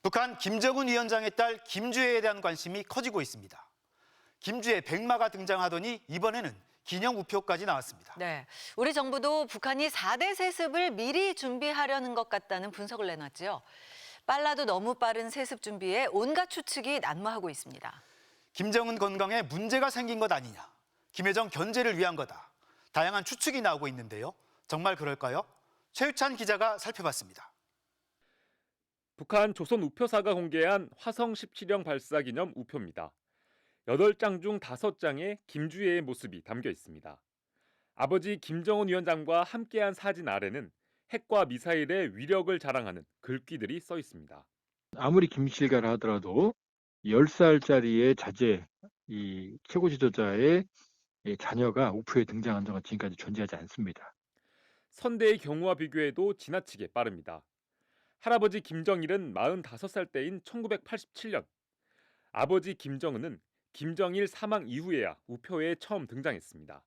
북한 김정은 위원장의 딸 김주애에 대한 관심이 커지고 있습니다. 김주애 백마가 등장하더니 이번에는 기념 우표까지 나왔습니다. 네, 우리 정부도 북한이 4대 세습을 미리 준비하려는 것 같다는 분석을 내놨죠. 빨라도 너무 빠른 세습 준비에 온갖 추측이 난무하고 있습니다. 김정은 건강에 문제가 생긴 것 아니냐, 김여정 견제를 위한 거다. 다양한 추측이 나오고 있는데요. 정말 그럴까요? 최유찬 기자가 살펴봤습니다. 북한 조선 우표사가 공개한 화성 17형 발사 기념 우표입니다. 8장 중 5장에 김주애의 모습이 담겨 있습니다. 아버지 김정은 위원장과 함께한 사진 아래는 핵과 미사일의 위력을 자랑하는 글귀들이 써 있습니다. 아무리 김실가라 하더라도 10살짜리의 자제, 이 최고 지도자의 자녀가 우표에 등장한 적은 지금까지 존재하지 않습니다. 선대의 경우와 비교해도 지나치게 빠릅니다. 할아버지 김정일은 45살 때인 1987년, 아버지 김정은은 김정일 사망 이후에야 우표에 처음 등장했습니다.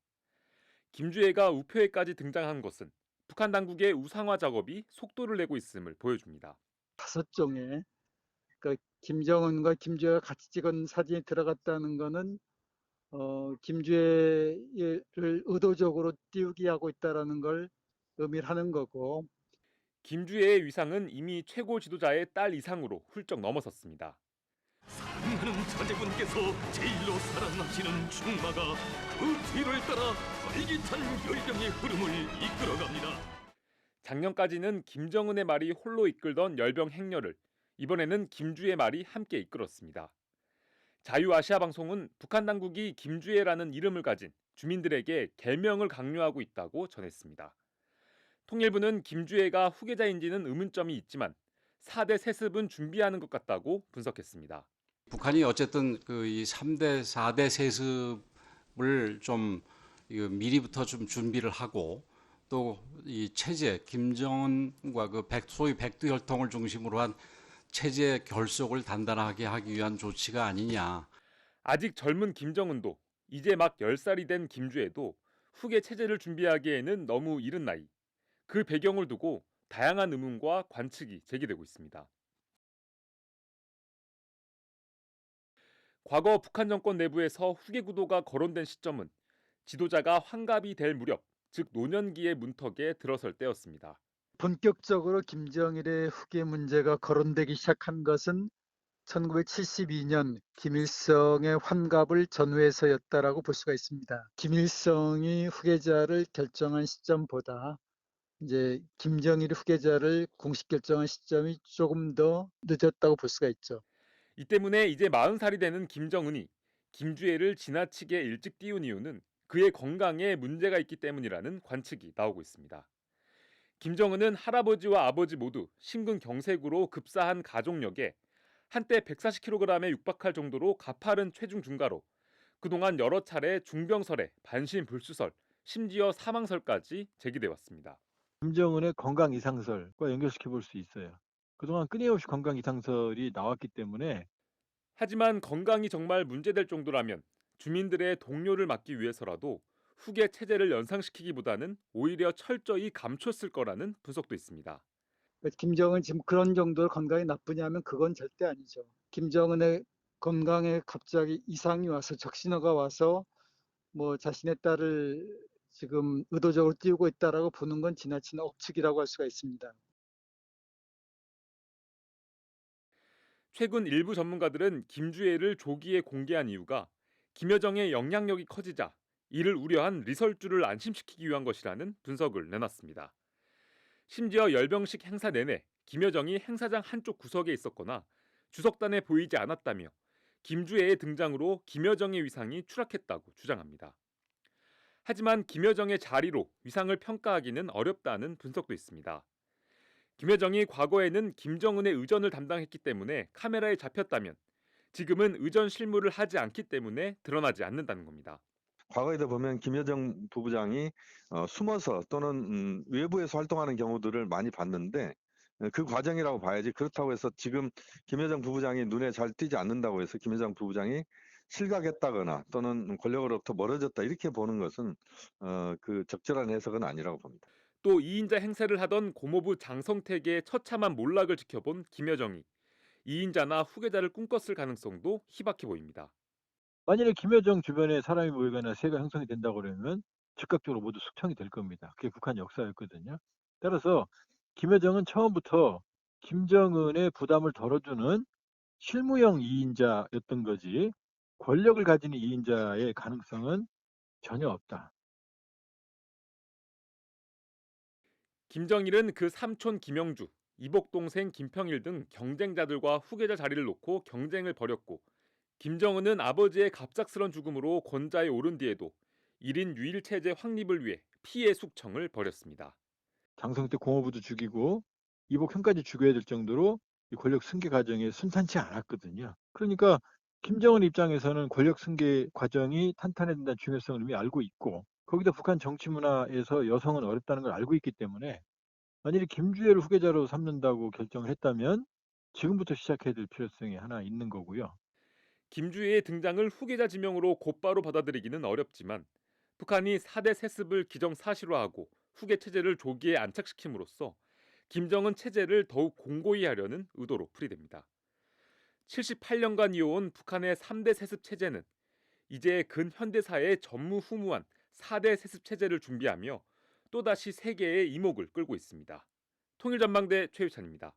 김주애가 우표에까지 등장한 것은 북한 당국의 우상화 작업이 속도를 내고 있음을 보여줍니다. 5종에 김정은과 김주애가 같이 찍은 사진이 들어갔다는 거는 김주애를 의도적으로 띄우게 하고 있다는 걸 의미를 하는 거고, 김주애의 위상은 이미 최고 지도자의 딸 이상으로 훌쩍 넘어섰습니다. 사랑하는 자제분께서 제일로 사랑하시는 충마가 그 뒤를 따라 활기찬 열병의 흐름을 이끌어갑니다. 작년까지는 김정은의 말이 홀로 이끌던 열병 행렬을 이번에는 김주애 말이 함께 이끌었습니다. 자유아시아방송은 북한 당국이 김주애라는 이름을 가진 주민들에게 개명을 강요하고 있다고 전했습니다. 통일부는 김주애가 후계자인지는 의문점이 있지만 4대 세습은 준비하는 것 같다고 분석했습니다. 북한이 어쨌든 이 3대, 4대 세습을 좀 미리부터 좀 준비를 하고 또 이 체제, 김정은과 소위 백두혈통을 중심으로 한 체제 결속을 단단하게 하기 위한 조치가 아니냐. 아직 젊은 김정은도 이제 막 10살이 된 김주애도 후계 체제를 준비하기에는 너무 이른 나이. 그 배경을 두고 다양한 의문과 관측이 제기되고 있습니다. 과거 북한 정권 내부에서 후계 구도가 거론된 시점은 지도자가 환갑이 될 무렵, 즉 노년기의 문턱에 들어설 때였습니다. 본격적으로 김정일의 후계 문제가 거론되기 시작한 것은 1972년 김일성의 환갑을 전후해서였다라고 볼 수가 있습니다. 김일성이 후계자를 결정한 시점보다 이제 김정일이 후계자를 공식 결정한 시점이 조금 더 늦었다고 볼 수가 있죠. 이 때문에 이제 40살이 되는 김정은이 김주애를 지나치게 일찍 띄운 이유는 그의 건강에 문제가 있기 때문이라는 관측이 나오고 있습니다. 김정은은 할아버지와 아버지 모두 심근경색으로 급사한 가족력에 한때 140kg에 육박할 정도로 가파른 체중 증가로 그동안 여러 차례 중병설에 반신불수설, 심지어 사망설까지 제기돼 왔습니다. 김정은의 건강 이상설과 연결시켜 볼 수 있어요. 그동안 끊임없이 건강 이상설이 나왔기 때문에 하지만 건강이 정말 문제될 정도라면 주민들의 동료를 막기 위해서라도 후계 체제를 연상시키기보다는 오히려 철저히 감췄을 거라는 분석도 있습니다. 김정은 지금 그런 정도로 건강이 나쁘냐면 그건 절대 아니죠. 김정은의 건강에 갑자기 이상이 와서 적신호가 와서 뭐 자신의 딸을 지금 의도적으로 띄우고 있다라고 보는 건 지나친 억측이라고 할 수가 있습니다. 최근 일부 전문가들은 김주애를 조기에 공개한 이유가 김여정의 영향력이 커지자 이를 우려한 리설주를 안심시키기 위한 것이라는 분석을 내놨습니다. 심지어 열병식 행사 내내 김여정이 행사장 한쪽 구석에 있었거나 주석단에 보이지 않았다며 김주애의 등장으로 김여정의 위상이 추락했다고 주장합니다. 하지만 김여정의 자리로 위상을 평가하기는 어렵다는 분석도 있습니다. 김여정이 과거에는 김정은의 의전을 담당했기 때문에 카메라에 잡혔다면 지금은 의전 실무를 하지 않기 때문에 드러나지 않는다는 겁니다. 과거에도 보면 김여정 부부장이 숨어서 또는 외부에서 활동하는 경우들을 많이 봤는데 그 과정이라고 봐야지. 그렇다고 해서 지금 김여정 부부장이 눈에 잘 띄지 않는다고 해서 김여정 부부장이 실각했다거나 또는 권력으로부터 멀어졌다 이렇게 보는 것은 그 적절한 해석은 아니라고 봅니다. 또 2인자 행세를 하던 고모부 장성택의 처참한 몰락을 지켜본 김여정이 이인자나 후계자를 꿈꿨을 가능성도 희박해 보입니다. 만일에 김여정 주변에 사람이 모이거나 세가 형성이 된다고 그러면 즉각적으로 모두 숙청이 될 겁니다. 그게 북한 역사였거든요. 따라서 김여정은 처음부터 김정은의 부담을 덜어주는 실무형 2인자였던 거지 권력을 가지는 2인자의 가능성은 전혀 없다. 김정일은 그 삼촌 김영주, 이복 동생 김평일 등 경쟁자들과 후계자 자리를 놓고 경쟁을 벌였고 김정은은 아버지의 갑작스런 죽음으로 권좌에 오른 뒤에도 1인 유일 체제 확립을 위해 피해 숙청을 벌였습니다. 장성태 공허부도 죽이고 이복 형까지 죽여야 될 정도로 이 권력 승계 과정이 순탄치 않았거든요. 그러니까 김정은 입장에서는 권력 승계 과정이 탄탄해야 된다는 중요성을 이미 알고 있고 거기다 북한 정치 문화에서 여성은 어렵다는 걸 알고 있기 때문에 만일에 김주애를 후계자로 삼는다고 결정을 했다면 지금부터 시작해야 될 필요성이 하나 있는 거고요. 김주애의 등장을 후계자 지명으로 곧바로 받아들이기는 어렵지만 북한이 4대 세습을 기정사실화하고 후계 체제를 조기에 안착시킴으로써 김정은 체제를 더욱 공고히 하려는 의도로 풀이됩니다. 78년간 이어온 북한의 3대 세습 체제는 이제 근현대사의 전무후무한 4대 세습 체제를 준비하며 또다시 세계의 이목을 끌고 있습니다. 통일전망대 최유찬입니다.